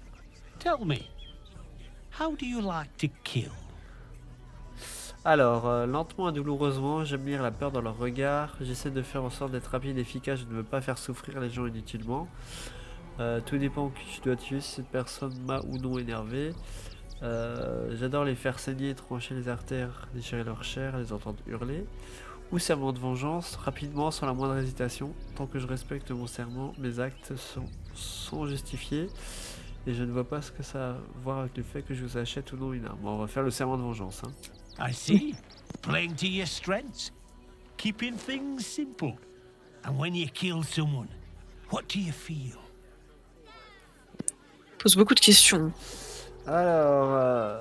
Tell me, how do you like to kill? Alors, lentement et douloureusement, j'aime lire la peur dans leur regard. J'essaie de faire en sorte d'être rapide et efficace. Je ne veux pas faire souffrir les gens inutilement. Tout dépend qui je dois tuer, si cette personne m'a ou non énervé. J'adore les faire saigner, trancher les artères, déchirer leur chair, les entendre hurler. Ou serment de vengeance, rapidement, sans la moindre hésitation. Tant que je respecte mon serment, mes actes sont justifiés. Et je ne vois pas ce que ça a à voir avec le fait que je vous achète ou non une arme. Bon, on va faire le serment de vengeance. Hein. I see. Playing to your strengths. Keeping things simple. And when you kill someone, what do you feel? Pose beaucoup de questions. Alors,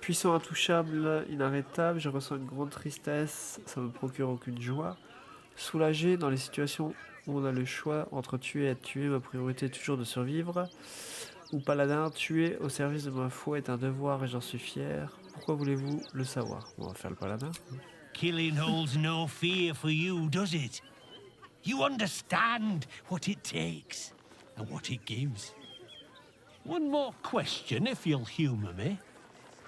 puissant, intouchable, inarrêtable, je ressens une grande tristesse, ça me procure aucune joie. Soulagé, dans les situations où on a le choix entre tuer et être tué, ma priorité est toujours de survivre. Ou paladin, tuer au service de ma foi est un devoir et j'en suis fier. Pourquoi voulez-vous le savoir? On va faire le paladin. Killing holds no fear for you, does it? You understand what it takes and what it gives. One more question, if you'll humor me.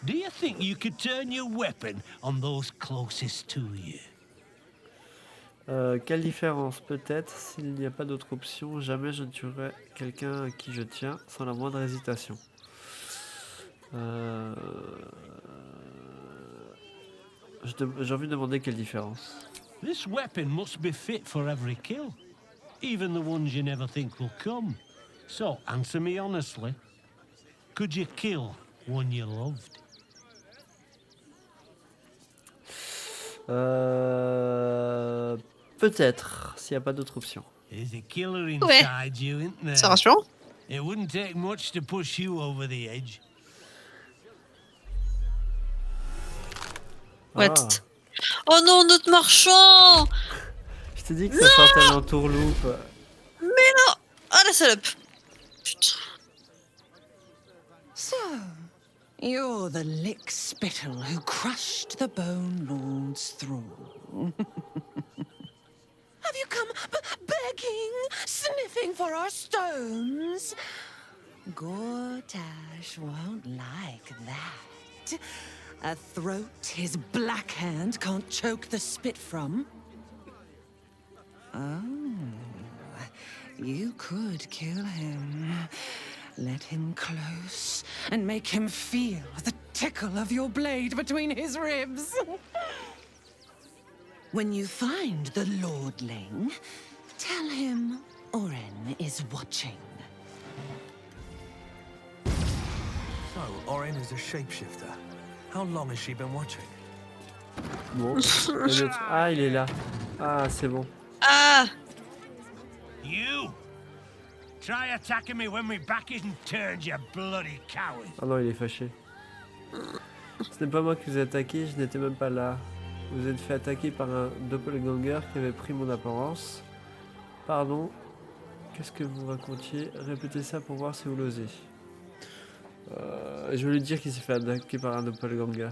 Do you think you could turn your weapon on those closest to you? Quelle différence? Peut-être, s'il n'y a pas d'autre option, jamais je ne tuerai quelqu'un à qui je tiens sans la moindre hésitation. J'ai envie de demander quelle différence. This weapon must be fit for every kill, even the ones you never think will come. So, answer me honestly. Could you kill one you loved? Peut-être, s'il n'y a pas d'autre option. There's a killer inside you, isn't there? C'est rassurant. It wouldn't take much to push you over the edge. What? Oh non, notre marchand! Je t'ai dit que ça sortait en tourloupe. Mais non! Ah la salope! Putain. So, you're the lick-spittle who crushed the Bone Lord's thrall. Have you come begging, sniffing for our stones? Gortash won't like that. A throat his black hand can't choke the spit from. Oh, you could kill him. Let him close and make him feel the tickle of your blade between his ribs. When you find the Lordling, tell him Oren is watching. So, Oren is a shapeshifter. How long has she been watching? Bon. Ah, il est là. Ah, c'est bon. Ah! You! Try attacking me when my back isn't turned, you bloody coward! Ah non, il est fâché. Ce n'est pas moi qui vous ai attaqué, je n'étais même pas là. Vous êtes fait attaquer par un doppelganger qui avait pris mon apparence. Pardon, qu'est-ce que vous racontiez? Répétez ça pour voir si vous l'osez. Je vais lui dire qu'il s'est fait attaquer par un doppelganger.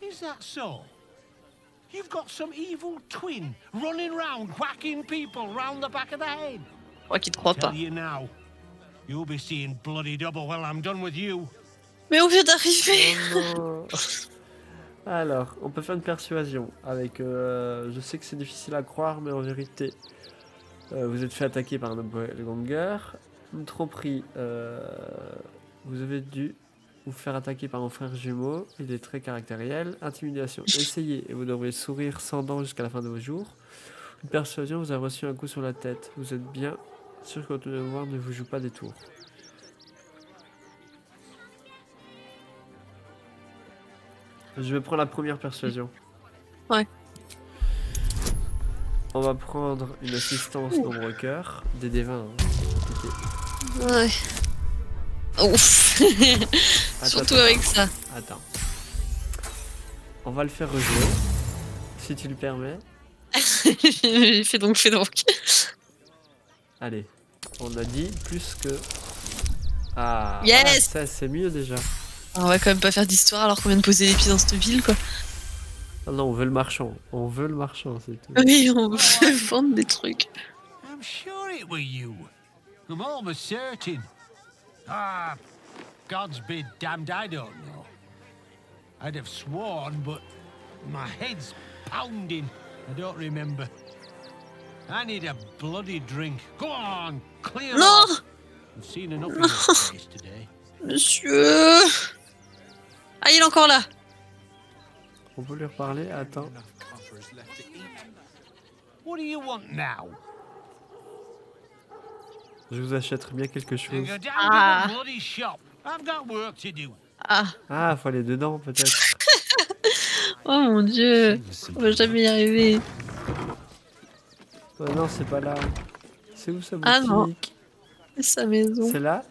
Is that so? You've got some evil twin running round whacking people round the back of the head. Je crois qu'il te croit pas. Tell you now, you'll be seeing bloody double when I'm done with you. Mais on vient d'arriver. Oh non. Alors, on peut faire une persuasion avec... je sais que c'est difficile à croire, mais en vérité, vous êtes fait attaquer par un doppelganger. Une tromperie, vous avez dû vous faire attaquer par mon frère jumeau, il est très caractériel. Intimidation, essayez et vous devrez sourire sans dents jusqu'à la fin de vos jours. Une persuasion, vous avez reçu un coup sur la tête. Vous êtes bien sûr que votre mémoire ne vous joue pas des tours. Je vais prendre la première persuasion. Ouais. On va prendre une assistance nombre cœur, des D20. Hein. Ouais. Ouf. Surtout avec ça. Attends. On va le faire rejouer, si tu le permets. Fais donc, fais donc. Allez, on a dit plus que... Ah, yes voilà, ça c'est mieux déjà. On va quand même pas faire d'histoire alors qu'on vient de poser les pieds dans cette ville, quoi. Ah non, on veut le marchand. On veut le marchand, c'est tout. Oui, on veut vendre des trucs. I'm sure it were you. I'm almost certain. Ah, God's be damned, I don't know. I'd have sworn, but my head's pounding. I don't remember. I need a bloody drink. Go on, clear Non! off. I've seen enough of your face today. Monsieur... Ah, il est encore là. On peut lui reparler? Attends. What do you want now? Je vous achèterai bien quelque chose. Go down to the bloody shop. I've got work to do. Ah, faut aller dedans peut-être. Oh mon dieu. On va jamais y arriver. Oh non, c'est pas là. C'est où sa boutique? Ah non. C'est sa maison. C'est là?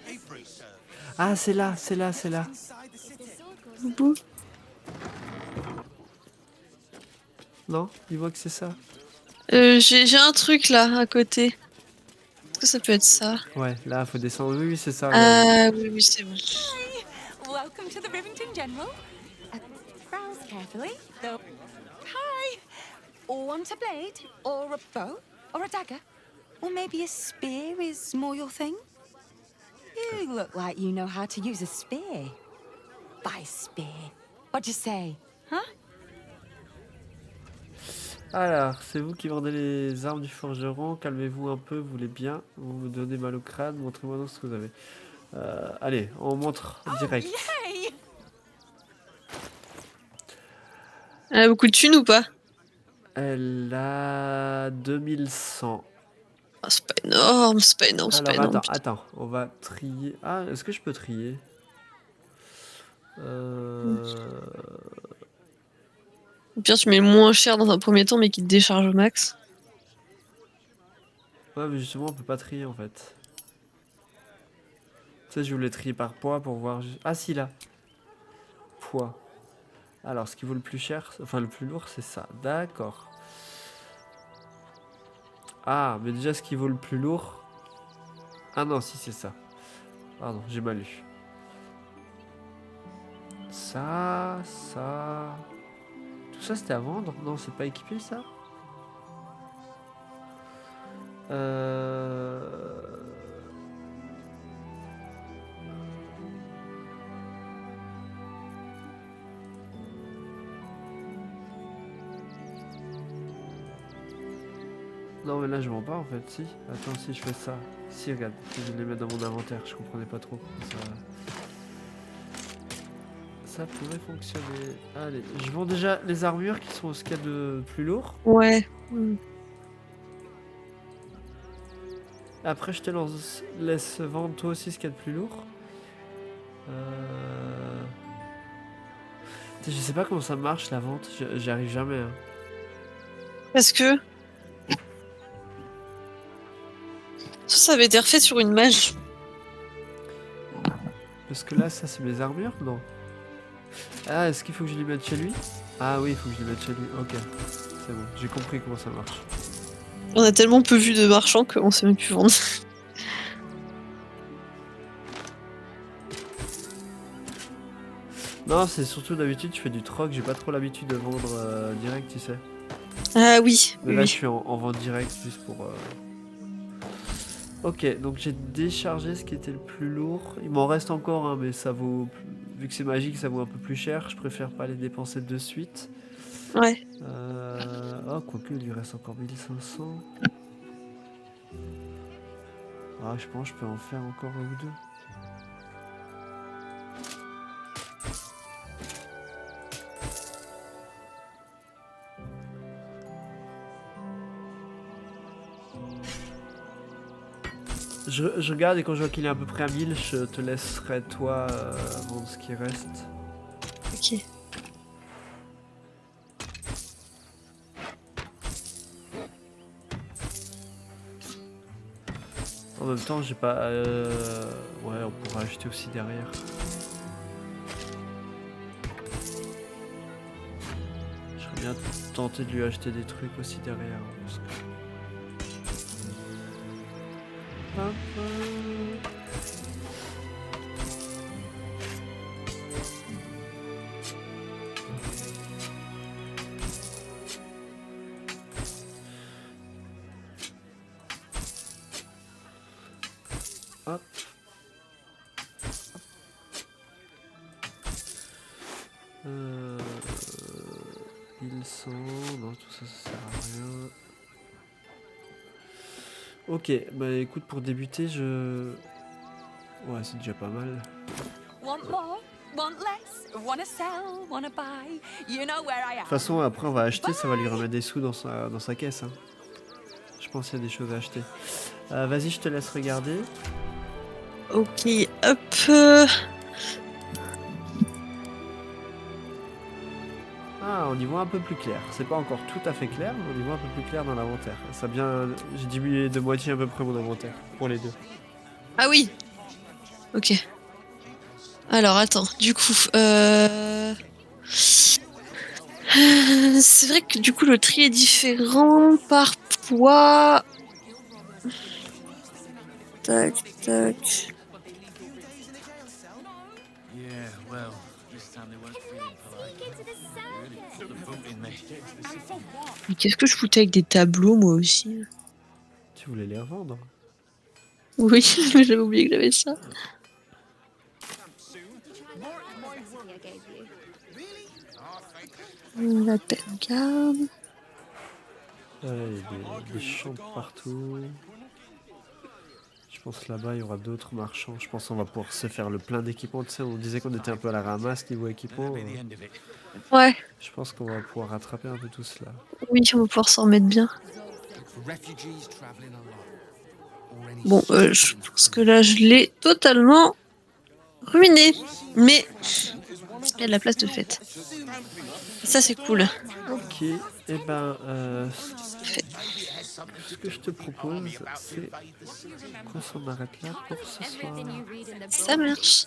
Ah, c'est là, c'est là, c'est là. Bouh. Non, dis-moi que c'est ça. J'ai un truc là à côté. Est-ce que ça peut être ça? Ouais, là, faut descendre. Oui, oui, c'est ça. Ah oui, oui, c'est bon. Welcome to the Rivington General. Browse carefully, though. Hi! Want a blade? Or a bow? Or a dagger? Or maybe a spear is more your thing? You look like you know how to use a spear. By spear. What'd you say? Huh? Alors, c'est vous qui vendez les armes du forgeron. Calmez-vous un peu, vous voulez bien. Vous me donnez mal au crâne. Montrez-moi donc ce que vous avez. Allez, on montre direct. Yay! Elle a beaucoup de thunes ou pas? Elle a 2100. Ah, c'est pas énorme, c'est pas énorme, c'est pas Alors, énorme. attends, on va trier. Ah, est-ce que je peux trier? Au pire, tu mets le moins cher dans un premier temps, mais qui te décharge au max. Ouais, mais justement, on peut pas trier en fait. Tu sais, je voulais trier par poids pour voir. Ah, si, là. Poids. Alors, ce qui vaut le plus cher, enfin le plus lourd, c'est ça. D'accord. Ah, mais déjà, ce qui vaut le plus lourd... Ah non, si, c'est ça. Pardon, j'ai mal lu. Ça... Tout ça, c'était à vendre? Non, c'est pas équipé, ça? Non mais là je vends pas en fait, si. Attends, si je fais ça. Si, regarde, je vais les mettre dans mon inventaire, je comprenais pas trop comment ça pourrait fonctionner. Allez, je vends déjà les armures qui sont ce qu'il y a de plus lourd. Ouais. Après je te laisse vendre toi aussi ce qu'il y a de plus lourd. Je sais pas comment ça marche la vente, j'y arrive jamais. Hein. Parce que... Ça avait été refait sur une mage. Parce que là, ça c'est mes armures? Non. Ah, est-ce qu'il faut que je les mette chez lui? Ah oui, il faut que je les mette chez lui. Ok, c'est bon, j'ai compris comment ça marche. On a tellement peu vu de marchands qu'on sait même plus vendre. Non, c'est surtout d'habitude, je fais du troc, j'ai pas trop l'habitude de vendre direct, tu sais. Ah oui. Mais là, je suis en vente direct juste pour... Ok, donc j'ai déchargé ce qui était le plus lourd. Il m'en reste encore, hein, mais ça vaut... Vu que c'est magique, ça vaut un peu plus cher. Je préfère pas les dépenser de suite. Ouais. Oh, quoique, il lui reste encore 1500. Ah, je pense que je peux en faire encore un ou deux. Je regarde et quand je vois qu'il est à peu près à 1000, je te laisserai toi vendre ce qui reste. Ok. En même temps, j'ai pas... Ouais, on pourra acheter aussi derrière. Je serais bien tenté de lui acheter des trucs aussi derrière. Parce que... Hop. 1100, non tout ça, ça sert à rien. Ok, bah écoute, pour débuter, je... Ouais, c'est déjà pas mal. Want more? Want less? Wanna sell? Wanna buy? You know where I am. De toute façon, après on va acheter, ça va lui remettre des sous dans sa caisse. Hein. Je pense qu'il y a des choses à acheter. Vas-y, je te laisse regarder. Ok, hop. Ah, on y voit un peu plus clair. C'est pas encore tout à fait clair, mais on y voit un peu plus clair dans l'inventaire. Ça a bien... J'ai diminué de moitié à peu près mon inventaire, pour les deux. Ah oui. Ok. Alors, attends, du coup... C'est vrai que du coup, le tri est différent par poids. Tac, tac. Mais qu'est-ce que je foutais avec des tableaux, moi aussi? Tu voulais les revendre? Oui, mais j'avais oublié que j'avais ça. La peine garde. Ouais, il y a des champs partout. Je pense que là-bas, il y aura d'autres marchands. Je pense qu'on va pouvoir se faire le plein d'équipements. Tu sais, on disait qu'on était un peu à la ramasse niveau équipement. Ouais. Je pense qu'on va pouvoir rattraper un peu tout cela. Oui, on va pouvoir s'en remettre bien. Bon, je pense que là, je l'ai totalement ruiné. Mais il y a de la place de fête. Ça, c'est cool. Ok, et ben, ce que je te propose, c'est qu'on s'en arrête là pour ce soir. Ça marche.